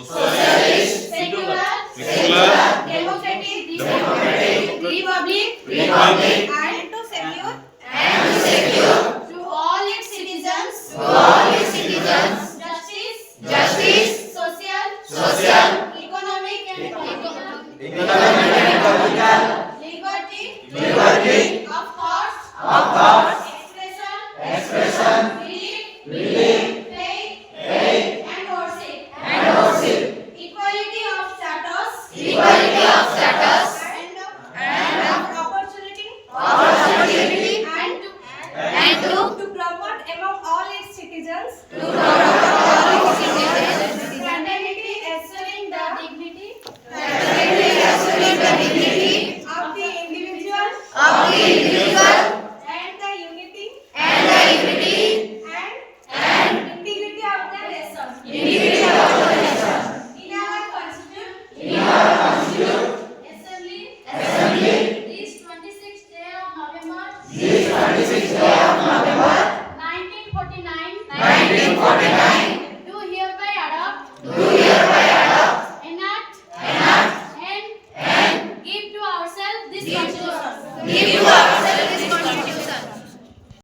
socialist, secular, democratic, republic, and to secure to all its citizens, justice, social, economic and liberty of thoughts, expression, belief, faith, and worship, equality of status, and of opportunity, and to promote among all its citizens, fraternity, assuring the dignity of the individual, and the unity and integrity of the nation. In our constitution, assembly, this 26th day of November, 1949,